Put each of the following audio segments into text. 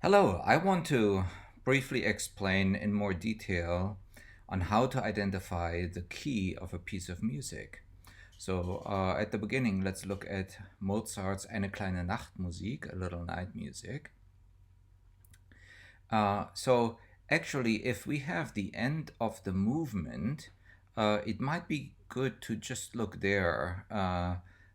Hello, I want to briefly explain in more detail on how to identify the key of a piece of music. So at the beginning, let's look at Mozart's Eine kleine Nachtmusik, a little night music. So actually, if we have the end of the movement, it might be good to just look there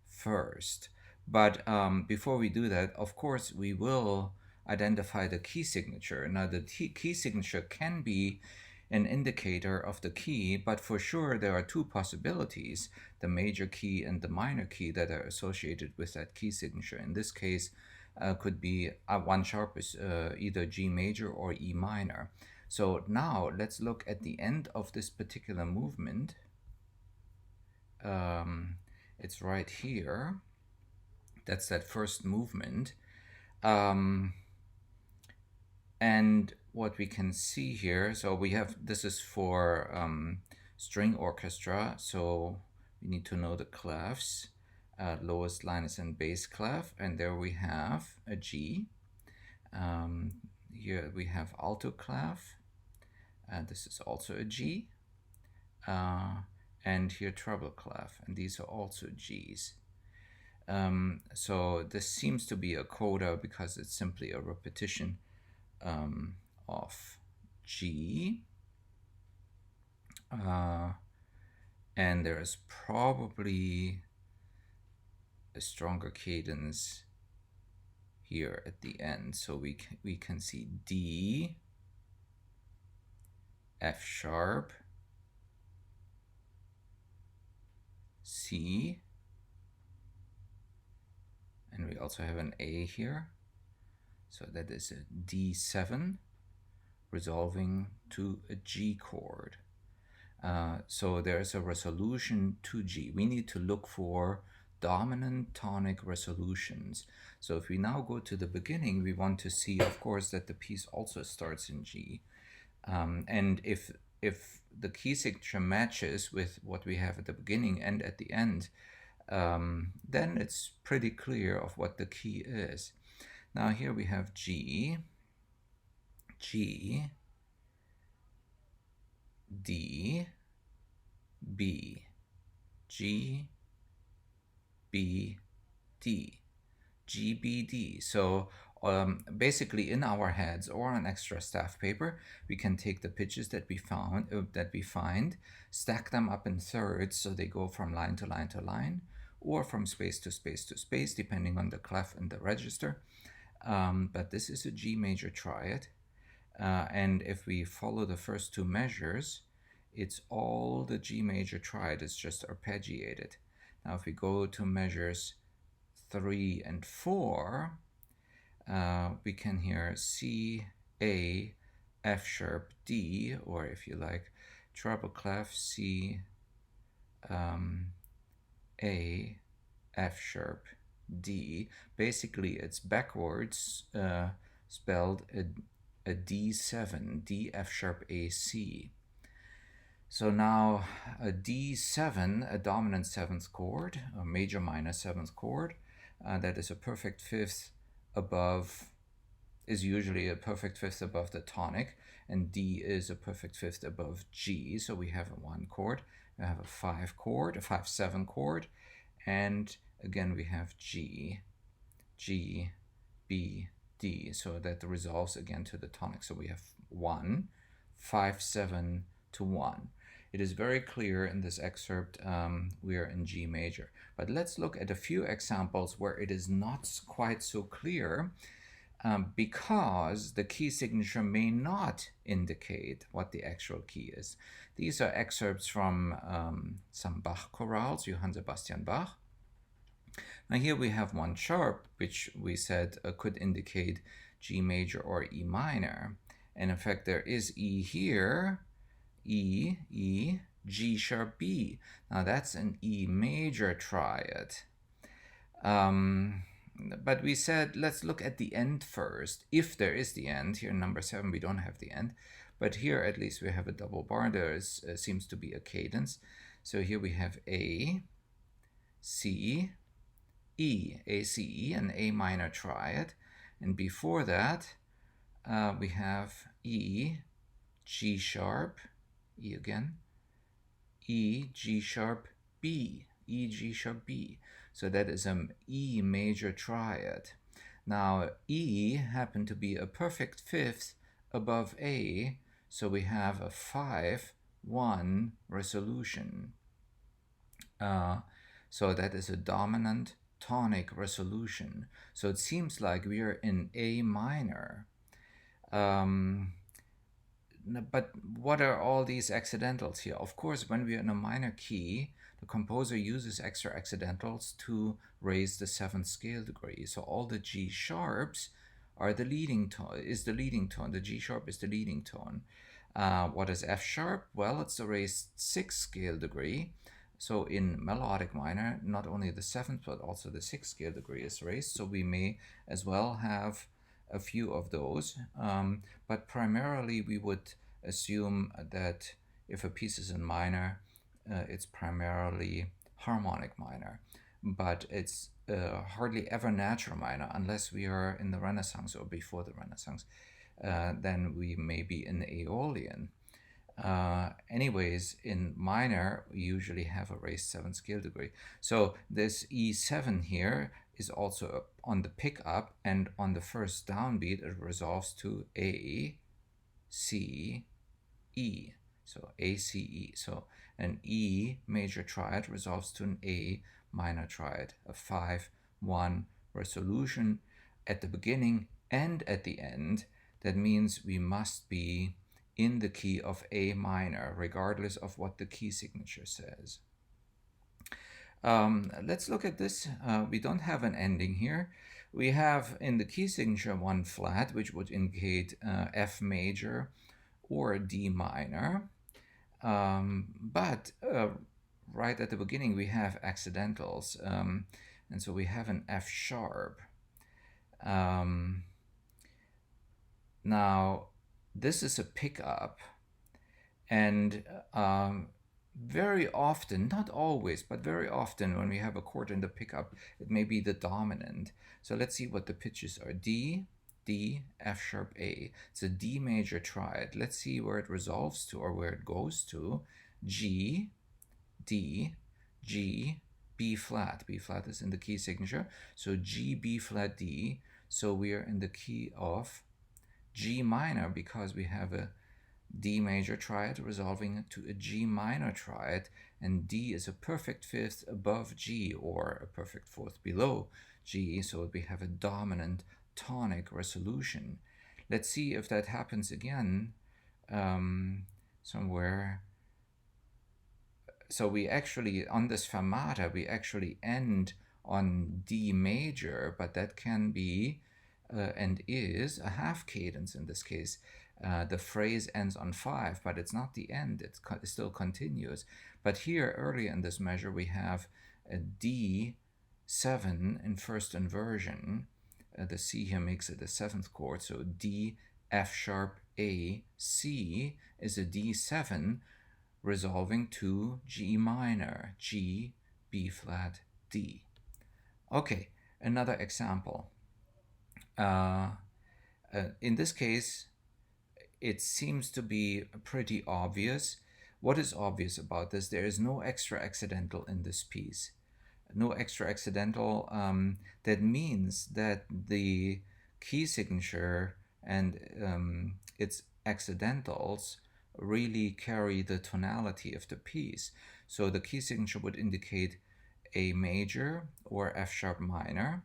first. But before we do that, of course, we will identify the key signature. Now, the key signature can be an indicator of the key, but for sure there are two possibilities, the major key and the minor key that are associated with that key signature. In this case, could be one sharp is either G major or E minor. So now let's look at the end of this particular movement. It's right here. That's that first movement. And what we can see here, so we have, this is for string orchestra, so we need to know the clefs, lowest linus and bass clef, and there we have a G. Here we have alto clef, this is also a G, and here treble clef, and these are also Gs. So this seems to be a coda because it's simply a repetition of G. And there's probably a stronger cadence here at the end. So we can see D, F sharp, C, and we also have an A here. So that is a D7 resolving to a G chord. So there's a resolution to G. We need to look for dominant tonic resolutions. So if we now go to the beginning, we want to see, of course, that the piece also starts in G. And if the key signature matches with what we have at the beginning and at the end, then it's pretty clear of what the key is. Now here we have G, G, D, B, G, B, D, G, B, D. So basically in our heads or on extra staff paper, we can take the pitches that we find, stack them up in thirds so they go from line to line to line, or from space to space to space, depending on the clef and the register. But this is a G major triad. And if we follow the first two measures, it's all the G major triad. It's just arpeggiated. Now, if we go to measures 3 and 4, we can hear C, A, F sharp, D, or if you like, treble clef, C, A, F sharp, D. Basically, it's backwards spelled a D7, D, F sharp, A, C. So now a D7, a dominant seventh chord, a major minor seventh chord, that is a perfect fifth above, is usually a perfect fifth above the tonic, and D is a perfect fifth above G. So we have a 1 chord, we have a 5 chord, a 5-7 chord, and again we have G, G, B, D. So that resolves again to the tonic. So we have 1, 5, 7 to 1. It is very clear in this excerpt we are in G major. But let's look at a few examples where it is not quite so clear because the key signature may not indicate what the actual key is. These are excerpts from some Bach chorales, Johann Sebastian Bach. Now here we have 1 sharp, which we said could indicate G major or E minor. And in fact, there is E here, E, E, G sharp, B. Now that's an E major triad. But we said, let's look at the end first. If there is the end, here in number 7 we don't have the end, but here at least we have a double bar. There is, seems to be a cadence. So here we have A, C, E, A, C, E, an A minor triad. And before that, we have E, G sharp, E again, E, G sharp, B, E, G sharp, B. So that is an E major triad. Now, E happened to be a perfect fifth above A, so we have a 5-1 resolution. So that is a dominant tonic resolution. So it seems like we are in A minor. Um, but what are all these accidentals here? Of course, when we are in a minor key, the composer uses extra accidentals to raise the seventh scale degree. So all the G sharps are the leading tone, is the leading tone. The G sharp is the leading tone. What is F sharp? Well, it's the raised sixth scale degree. So in melodic minor, not only the seventh, but also the sixth scale degree is raised. So we may as well have a few of those. But primarily, we would assume that if a piece is in minor, it's primarily harmonic minor. But it's hardly ever natural minor unless we are in the Renaissance or before the Renaissance. Then we may be in Aeolian. Anyways, in minor, we usually have a raised seventh scale degree. So this E7 here is also on the pickup, and on the first downbeat, it resolves to A, C, E. So A, C, E. So an E major triad resolves to an A minor triad, a 5-1 resolution at the beginning and at the end. That means we must be in the key of A minor, regardless of what the key signature says. Let's look at this. We don't have an ending here. We have in the key signature one flat, which would indicate F major or D minor. But right at the beginning, we have accidentals. And so we have an F sharp. Now, this is a pickup, and very often, not always, but very often when we have a chord in the pickup, it may be the dominant. So let's see what the pitches are. D, D, F sharp, A. It's a D major triad. Let's see where it resolves to or where it goes to. G, D, G, B flat. B flat is in the key signature. So G, B flat, D. So we are in the key of G minor because we have a D major triad resolving to a G minor triad, and D is a perfect fifth above G or a perfect fourth below G, so we have a dominant tonic resolution. Let's see if that happens again somewhere. So we actually, on this fermata, we actually end on D major, but that can be and is a half cadence in this case. The phrase ends on 5, but it's not the end, it still continues. But here, earlier in this measure, we have a D7 in first inversion. The C here makes it a seventh chord, so D, F sharp, A, C is a D7 resolving to G minor, G, B flat, D. Okay, another example. In this case, it seems to be pretty obvious. What is obvious about this? There is no extra accidental in this piece. No extra accidental. That means that the key signature and its accidentals really carry the tonality of the piece. So the key signature would indicate A major or F sharp minor,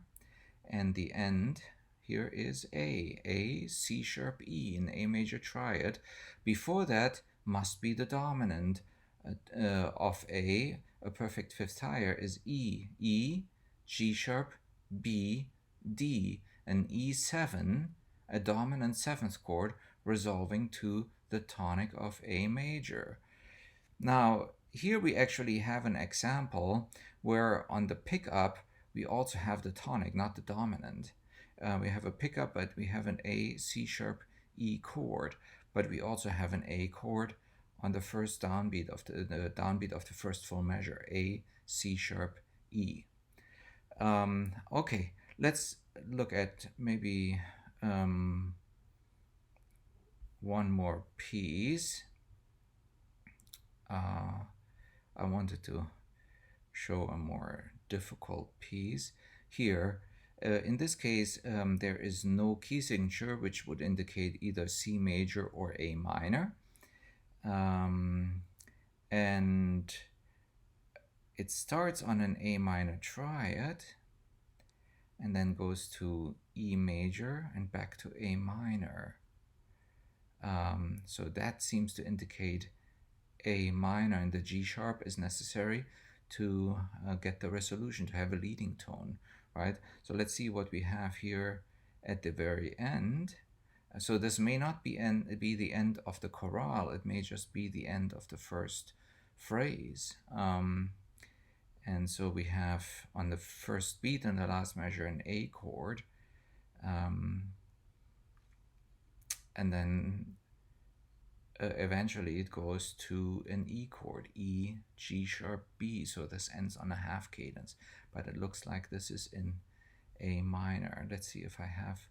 and the end here is A, C sharp, E in A major triad. Before that must be the dominant of A perfect fifth higher is E, G sharp, B, D, and E7, a dominant seventh chord resolving to the tonic of A major. Now, here we actually have an example where on the pickup we also have the tonic, not the dominant. We have a pickup, but we have an A, C sharp, E chord, but we also have an A chord on the first downbeat of the downbeat of the first full measure, A, C sharp, E. Okay, let's look at maybe one more piece. I wanted to show a more difficult piece here. In this case, there is no key signature, which would indicate either C major or A minor. And it starts on an A minor triad and then goes to E major and back to A minor. So that seems to indicate A minor, and the G sharp is necessary to get the resolution, to have a leading tone, right? So let's see what we have here at the very end. So this may not be the end of the chorale, it may just be the end of the first phrase. And so we have on the first beat and the last measure an A chord, and then eventually it goes to an E chord, E, G sharp, B. So this ends on a half cadence, but it looks like this is in A minor. Let's see if I have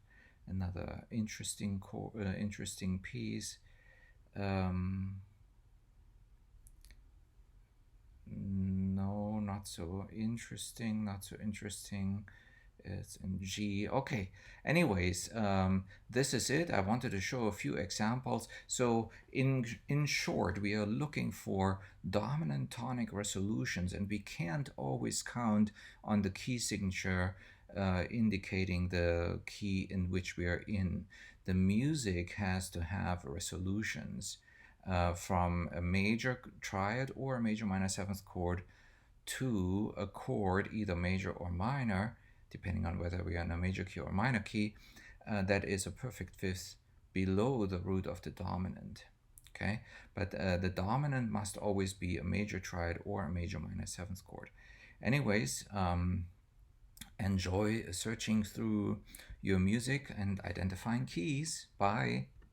another interesting piece. No, not so interesting, not so interesting. It's in G. Okay. Anyways, this is it. I wanted to show a few examples. So in short, we are looking for dominant tonic resolutions, and we can't always count on the key signature indicating the key in which we are in. The music has to have resolutions from a major triad or a major minor seventh chord to a chord, either major or minor, depending on whether we are in a major key or minor key, that is a perfect fifth below the root of the dominant. Okay, but the dominant must always be a major triad or a major minor seventh chord. Anyways, enjoy searching through your music and identifying keys. Bye.